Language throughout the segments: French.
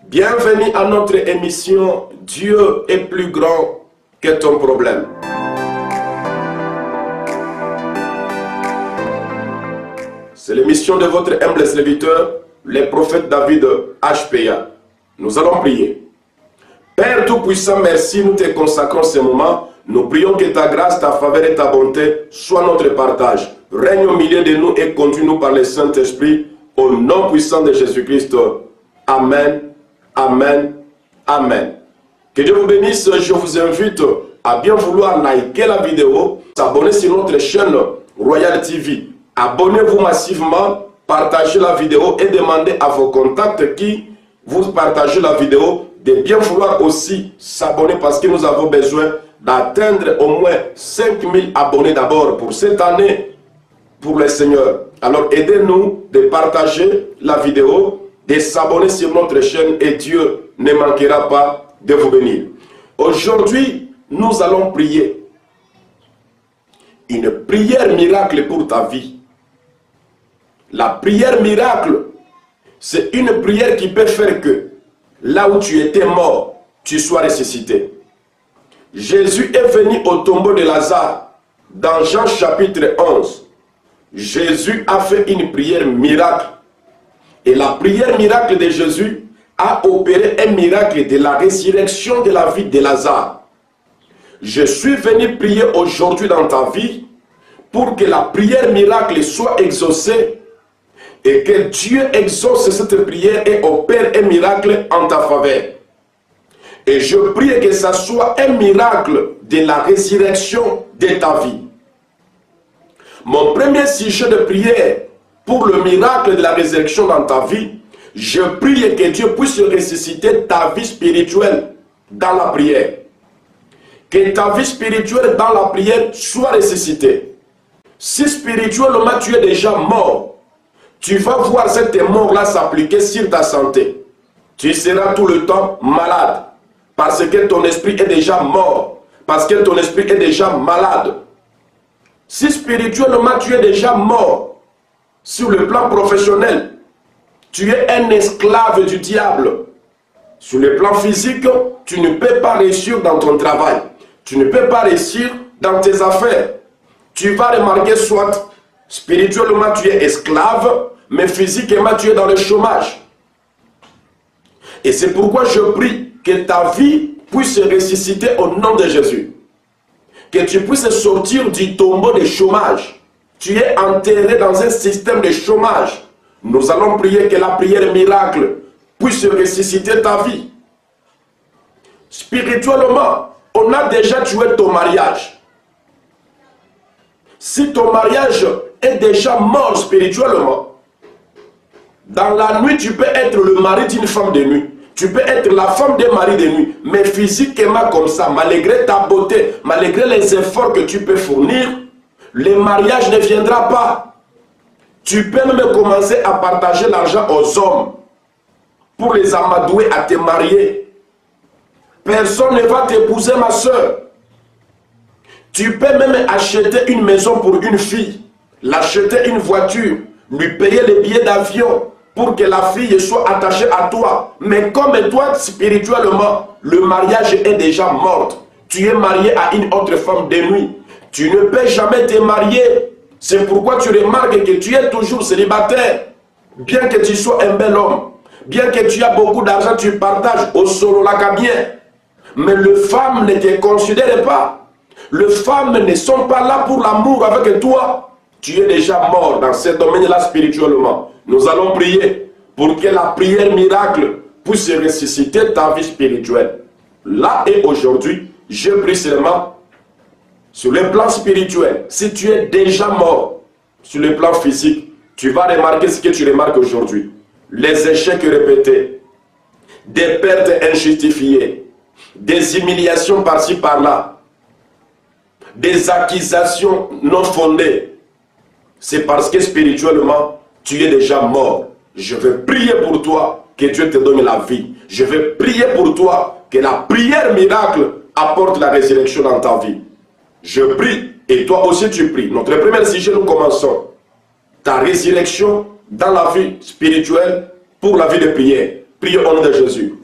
Bienvenue à notre émission « Dieu est plus grand que ton problème ». C'est l'émission de votre humble serviteur, le prophète David HPA. Nous allons prier. Père Tout-Puissant, merci, nous te consacrons ce moment. Nous prions que ta grâce, ta faveur et ta bonté soient notre partage. Règne au milieu de nous et conduis-nous par le Saint-Esprit. Au nom puissant de Jésus-Christ. Amen. Amen. Amen. Que Dieu vous bénisse. Je vous invite à bien vouloir liker la vidéo, s'abonner sur notre chaîne Royal TV. Abonnez-vous massivement, partagez la vidéo et demandez à vos contacts qui vous partagez la vidéo de bien vouloir aussi s'abonner parce que nous avons besoin d'atteindre au moins 5000 abonnés d'abord pour cette année pour le Seigneur. Alors aidez-nous de partager la vidéo, de s'abonner sur notre chaîne et Dieu ne manquera pas de vous bénir. Aujourd'hui, nous allons prier une prière miracle pour ta vie. La prière miracle, c'est une prière qui peut faire que là où tu étais mort, tu sois ressuscité. Jésus est venu au tombeau de Lazare dans Jean chapitre 11. Jésus a fait une prière miracle. Et la prière miracle de Jésus a opéré un miracle de la résurrection de la vie de Lazare. Je suis venu prier aujourd'hui dans ta vie pour que la prière miracle soit exaucée et que Dieu exauce cette prière et opère un miracle en ta faveur. Et je prie que ça soit un miracle de la résurrection de ta vie. Mon premier sujet de prière pour le miracle de la résurrection dans ta vie, je prie que Dieu puisse ressusciter ta vie spirituelle dans la prière. Que ta vie spirituelle dans la prière soit ressuscitée. Si spirituellement tu es déjà mort, tu vas voir cette mort-là s'appliquer sur ta santé. Tu seras tout le temps malade parce que ton esprit est déjà mort, parce que ton esprit est déjà malade. Si spirituellement tu es déjà mort, sur le plan professionnel, tu es un esclave du diable. Sur le plan physique, tu ne peux pas réussir dans ton travail. Tu ne peux pas réussir dans tes affaires. Tu vas remarquer soit spirituellement tu es esclave, mais physiquement tu es dans le chômage. Et c'est pourquoi je prie que ta vie puisse ressusciter au nom de Jésus. Que tu puisses sortir du tombeau de chômage. Tu es enterré dans un système de chômage. Nous allons prier que la prière miracle puisse ressusciter ta vie. Spirituellement, on a déjà tué ton mariage. Si ton mariage est déjà mort spirituellement, dans la nuit, tu peux être le mari d'une femme de nuit. Tu peux être la femme d'un mari de nuit. Mais physiquement comme ça, malgré ta beauté, malgré les efforts que tu peux fournir, le mariage ne viendra pas. Tu peux même commencer à partager l'argent aux hommes pour les amadouer à te marier. Personne ne va t'épouser, ma soeur. Tu peux même acheter une maison pour une fille, l'acheter une voiture, lui payer les billets d'avion pour que la fille soit attachée à toi. Mais comme toi, spirituellement, le mariage est déjà mort. Tu es marié à une autre femme de nuit. Tu ne peux jamais te marier. C'est pourquoi tu remarques que tu es toujours célibataire. Bien que tu sois un bel homme, bien que tu aies beaucoup d'argent, tu partages au solo la cabine. Mais les femmes ne te considèrent pas. Les femmes ne sont pas là pour l'amour avec toi. Tu es déjà mort dans ce domaine-là spirituellement. Nous allons prier pour que la prière miracle puisse ressusciter ta vie spirituelle. Là et aujourd'hui, je prie seulement sur le plan spirituel. Si tu es déjà mort sur le plan physique, tu vas remarquer ce que tu remarques aujourd'hui. Les échecs répétés, des pertes injustifiées, des humiliations par-ci par-là, des accusations non fondées. C'est parce que spirituellement, tu es déjà mort. Je vais prier pour toi que Dieu te donne la vie. Je vais prier pour toi que la prière miracle apporte la résurrection dans ta vie. Je prie et toi aussi tu pries. Notre premier sujet, nous commençons. Ta résurrection dans la vie spirituelle pour la vie de prière. Priez au nom de Jésus.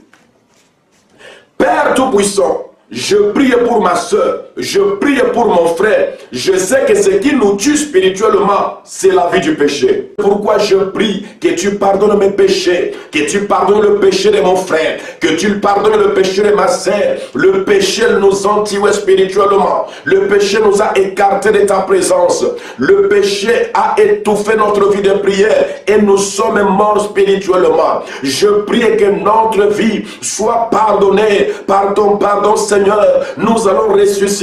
Père Tout-Puissant, je prie pour ma soeur, je prie pour mon frère. Je sais que ce qui nous tue spirituellement, c'est la vie du péché. Pourquoi je prie que tu pardonnes mes péchés, que tu pardonnes le péché de mon frère, que tu pardonnes le péché de ma soeur. Le péché nous a tués spirituellement. Le péché nous a écartés de ta présence. Le péché a étouffé notre vie de prière et nous sommes morts spirituellement. Je prie que notre vie soit pardonnée par ton pardon, Seigneur. Nous allons ressusciter.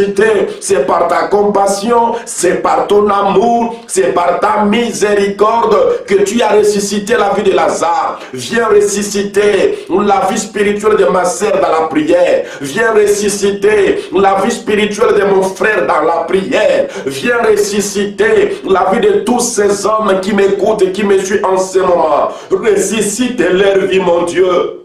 C'est par ta compassion, c'est par ton amour, c'est par ta miséricorde que tu as ressuscité la vie de Lazare. Viens ressusciter la vie spirituelle de ma sœur dans la prière. Viens ressusciter la vie spirituelle de mon frère dans la prière. Viens ressusciter la vie de tous ces hommes qui m'écoutent et qui me suivent en ce moment. Ressuscite leur vie, mon Dieu.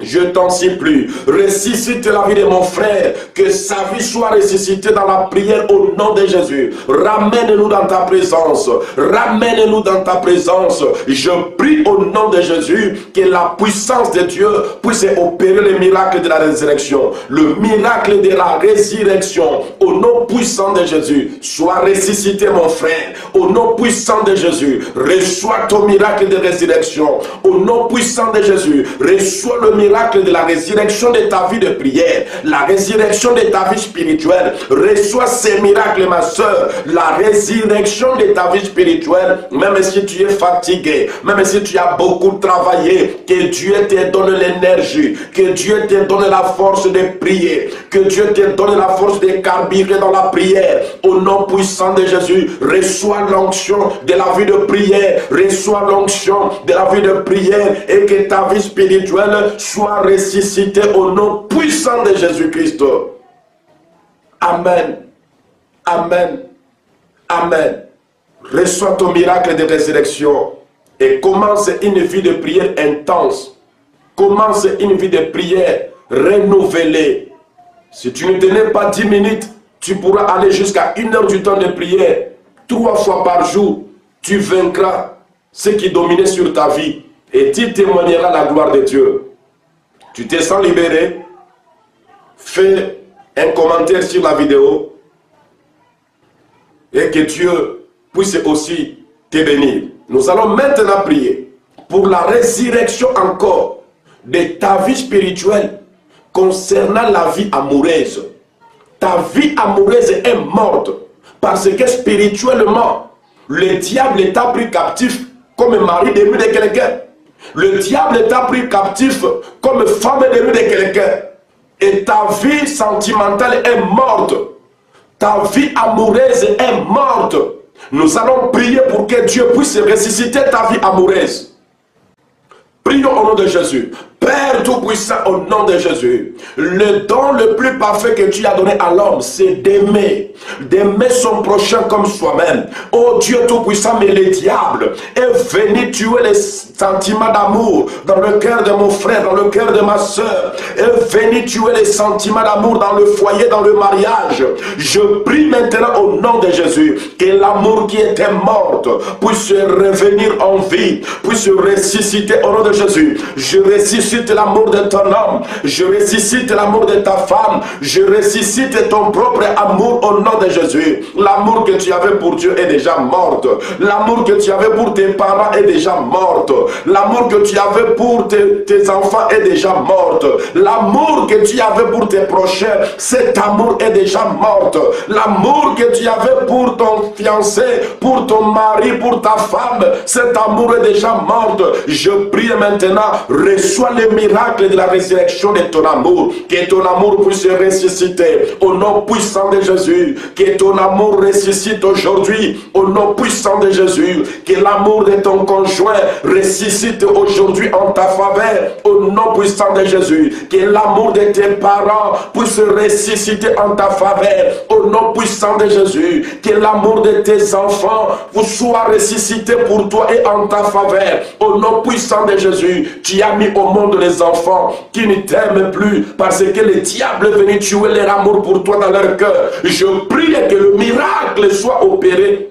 Je t'en supplie, ressuscite la vie de mon frère, que sa vie soit ressuscitée dans la prière au nom de Jésus. Ramène-nous dans ta présence, ramène-nous dans ta présence. Je prie au nom de Jésus que la puissance de Dieu puisse opérer le miracle de la résurrection, le miracle de la résurrection. Au nom puissant de Jésus, sois ressuscité mon frère. Au nom puissant de Jésus, reçois ton miracle de résurrection. Au nom puissant de Jésus, reçois le miracle de la résurrection de ta vie de prière, la résurrection de ta vie spirituelle. Reçois ces miracles, ma soeur, la résurrection de ta vie spirituelle. Même si tu es fatigué, même si tu as beaucoup travaillé, que Dieu te donne l'énergie, que Dieu te donne la force de prier, que Dieu te donne la force de carburer dans la prière. Au nom puissant de Jésus, reçois l'onction de la vie de prière, reçois l'onction de la vie de prière et que ta vie spirituelle soit ressuscité au nom puissant de Jésus-Christ. Amen. Amen. Amen. Reçois ton miracle de résurrection et commence une vie de prière intense. Commence une vie de prière renouvelée. Si tu ne tenais pas 10 minutes, tu pourras aller jusqu'à 1 heure du temps de prière. 3 fois par jour, tu vaincras ce qui dominait sur ta vie et tu témoigneras la gloire de Dieu. Tu te sens libéré? Fais un commentaire sur la vidéo et que Dieu puisse aussi te bénir. Nous allons maintenant prier pour la résurrection encore de ta vie spirituelle concernant la vie amoureuse. Ta vie amoureuse est morte parce que spirituellement, le diable t'a pris captif comme mari d'aimer de quelqu'un. Le diable t'a pris captif comme femme d'aimer de quelqu'un. Et ta vie sentimentale est morte. Ta vie amoureuse est morte. Nous allons prier pour que Dieu puisse ressusciter ta vie amoureuse. Prions au nom de Jésus. Père Tout-Puissant, au nom de Jésus, le don le plus parfait que tu as donné à l'homme, c'est d'aimer son prochain comme soi-même. Oh Dieu Tout-Puissant, mais le diable est venu tuer les sentiments d'amour dans le cœur de mon frère, dans le cœur de ma soeur, est venu tuer les sentiments d'amour dans le foyer, dans le mariage. Je prie maintenant au nom de Jésus que l'amour qui était mort puisse revenir en vie, puisse ressusciter au nom de Jésus. Je ressuscite l'amour de ton homme, je ressuscite l'amour de ta femme, je ressuscite ton propre amour au nom de Jésus. L'amour que tu avais pour Dieu est déjà mort. L'amour que tu avais pour tes parents est déjà mort. L'amour que tu avais pour tes enfants est déjà mort. L'amour que tu avais pour tes prochains, cet amour est déjà mort. L'amour que tu avais pour ton fiancé, pour ton mari, pour ta femme, cet amour est déjà mort. Je prie maintenant, reçois le miracle de la résurrection de ton amour, que ton amour puisse ressusciter au nom puissant de Jésus, que ton amour ressuscite aujourd'hui au nom puissant de Jésus, que l'amour de ton conjoint ressuscite aujourd'hui en ta faveur au nom puissant de Jésus, que l'amour de tes parents puisse ressusciter en ta faveur au nom puissant de Jésus, que l'amour de tes enfants soit ressuscité pour toi et en ta faveur au nom puissant de Jésus. Tu as mis au monde les enfants qui ne t'aiment plus parce que le diable est venu tuer leur amour pour toi dans leur cœur. Je prie que le miracle soit opéré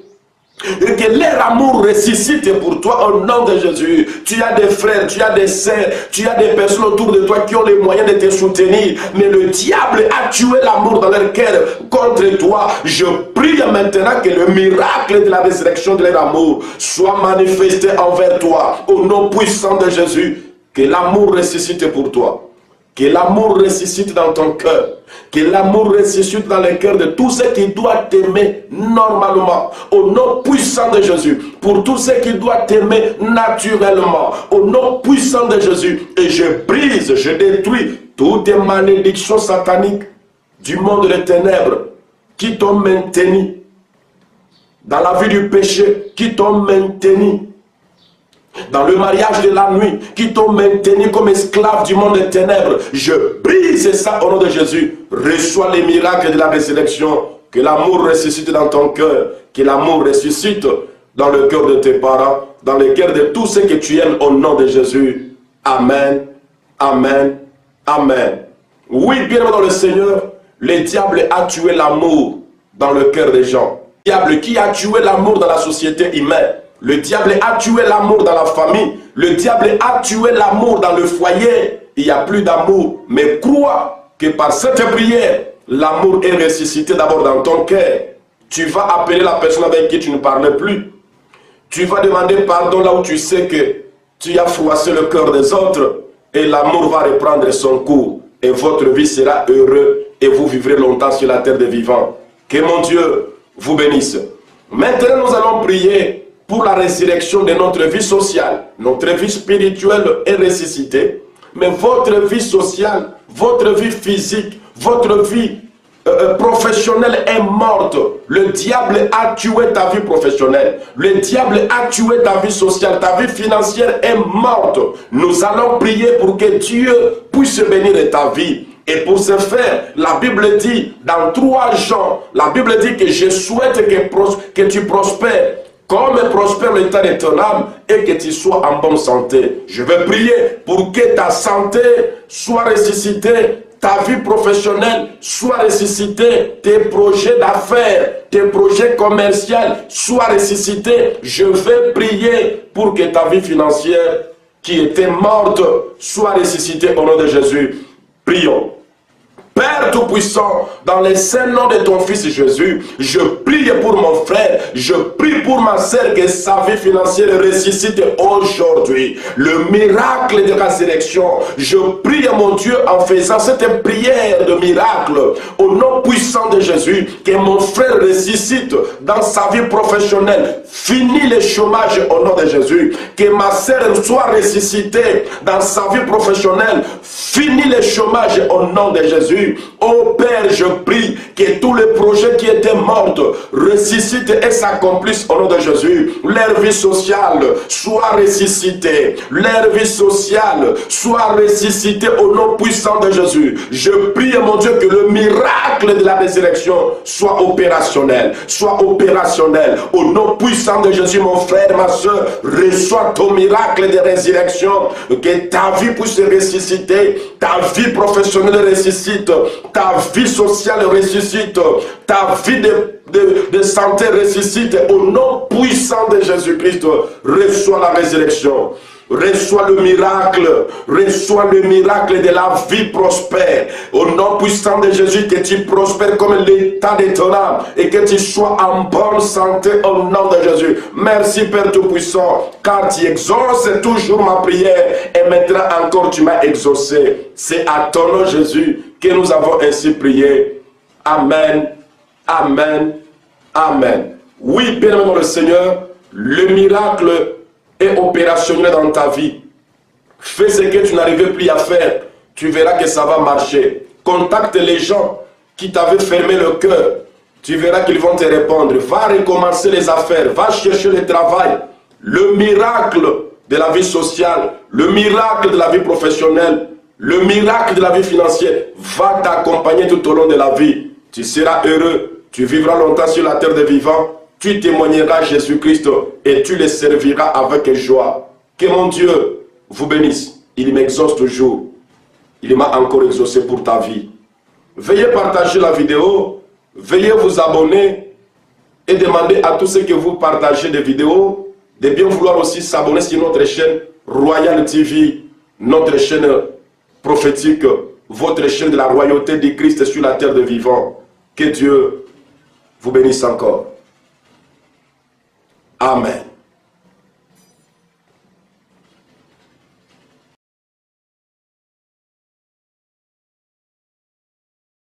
Et que leur amour ressuscite pour toi au nom de Jésus. Tu as des frères, tu as des sœurs, tu as des personnes autour de toi qui ont les moyens de te soutenir. Mais le diable a tué l'amour dans leur cœur contre toi. Je prie maintenant que le miracle de la résurrection de leur amour soit manifesté envers toi. Au nom puissant de Jésus, que l'amour ressuscite pour toi. Que l'amour ressuscite dans ton cœur. Que l'amour ressuscite dans le cœur de tous ceux qui doivent t'aimer normalement. Au nom puissant de Jésus. Pour tous ceux qui doivent t'aimer naturellement. Au nom puissant de Jésus. Et je brise, je détruis toutes les malédictions sataniques du monde des ténèbres qui t'ont maintenu dans la vie du péché, qui t'ont maintenu dans le mariage de la nuit, qui t'ont maintenu comme esclave du monde des ténèbres. Je brise ça au nom de Jésus. Reçois les miracles de la résurrection. Que l'amour ressuscite dans ton cœur. Que l'amour ressuscite dans le cœur de tes parents, dans le cœur de tous ceux que tu aimes au nom de Jésus. Amen. Amen. Amen. Oui, bien dans le Seigneur, le diable a tué l'amour dans le cœur des gens. Le diable qui a tué l'amour dans la société humaine. Le diable a tué l'amour dans la famille. Le diable a tué l'amour dans le foyer. Il n'y a plus d'amour. Mais crois que par cette prière, l'amour est ressuscité d'abord dans ton cœur. Tu vas appeler la personne avec qui tu ne parles plus. Tu vas demander pardon là où tu sais que tu as froissé le cœur des autres. Et l'amour va reprendre son cours. Et votre vie sera heureuse. Et vous vivrez longtemps sur la terre des vivants. Que mon Dieu vous bénisse. Maintenant, nous allons prier pour la résurrection de notre vie sociale. Notre vie spirituelle est ressuscitée, mais votre vie sociale, votre vie physique, votre vie professionnelle est morte. Le diable a tué ta vie professionnelle. Le diable a tué ta vie sociale. Ta vie financière est morte. Nous allons prier pour que Dieu puisse bénir ta vie. Et pour ce faire, la Bible dit dans 3 Jean, la Bible dit que je souhaite que tu prospères comme prospère l'état de ton âme et que tu sois en bonne santé. Je vais prier pour que ta santé soit ressuscitée, ta vie professionnelle soit ressuscitée, tes projets d'affaires, tes projets commerciaux soient ressuscités. Je vais prier pour que ta vie financière qui était morte soit ressuscitée au nom de Jésus. Prions. Père Tout-Puissant, dans le saint nom de ton Fils Jésus, je prie pour mon frère, je prie pour ma sœur que sa vie financière ressuscite aujourd'hui. Le miracle de la résurrection, je prie à mon Dieu en faisant cette prière de miracle, au nom puissant de Jésus, que mon frère ressuscite dans sa vie professionnelle, finit le chômage au nom de Jésus, que ma sœur soit ressuscitée dans sa vie professionnelle, finit le chômage au nom de Jésus. Oh Père, je prie que tous les projets qui étaient morts ressuscitent et s'accomplissent au nom de Jésus. Leur vie sociale soit ressuscitée. Leur vie sociale soit ressuscitée au nom puissant de Jésus. Je prie, mon Dieu, que le miracle de la résurrection soit opérationnel. Soit opérationnel. Au nom puissant de Jésus, mon frère, ma soeur, reçois ton miracle de résurrection. Que ta vie puisse ressusciter. Ta vie professionnelle ressuscite. Ta vie sociale ressuscite, ta vie de santé ressuscite au nom puissant de Jésus-Christ. Reçois la résurrection, reçois le miracle de la vie prospère. Au nom puissant de Jésus, que tu prospères comme l'état de ton âme et que tu sois en bonne santé au nom de Jésus. Merci Père Tout-Puissant, car tu exauces toujours ma prière et maintenant encore tu m'as exaucé. C'est à ton nom Jésus que nous avons ainsi prié. Amen, amen, amen. Oui, bien-aimé dans le Seigneur, le miracle est opérationnel dans ta vie. Fais ce que tu n'arrivais plus à faire. Tu verras que ça va marcher. Contacte les gens qui t'avaient fermé le cœur. Tu verras qu'ils vont te répondre. Va recommencer les affaires. Va chercher le travail. Le miracle de la vie sociale, le miracle de la vie professionnelle, le miracle de la vie financière va t'accompagner tout au long de la vie. Tu seras heureux, tu vivras longtemps sur la terre des vivants, tu témoigneras Jésus-Christ et tu le serviras avec joie. Que mon Dieu vous bénisse. Il m'exauce toujours. Il m'a encore exaucé pour ta vie. Veuillez partager la vidéo, veuillez vous abonner et demander à tous ceux que vous partagez des vidéos de bien vouloir aussi s'abonner sur notre chaîne Royal TV, notre chaîne prophétique, votre chaîne de la royauté du Christ sur la terre de vivants. Que Dieu vous bénisse encore. Amen.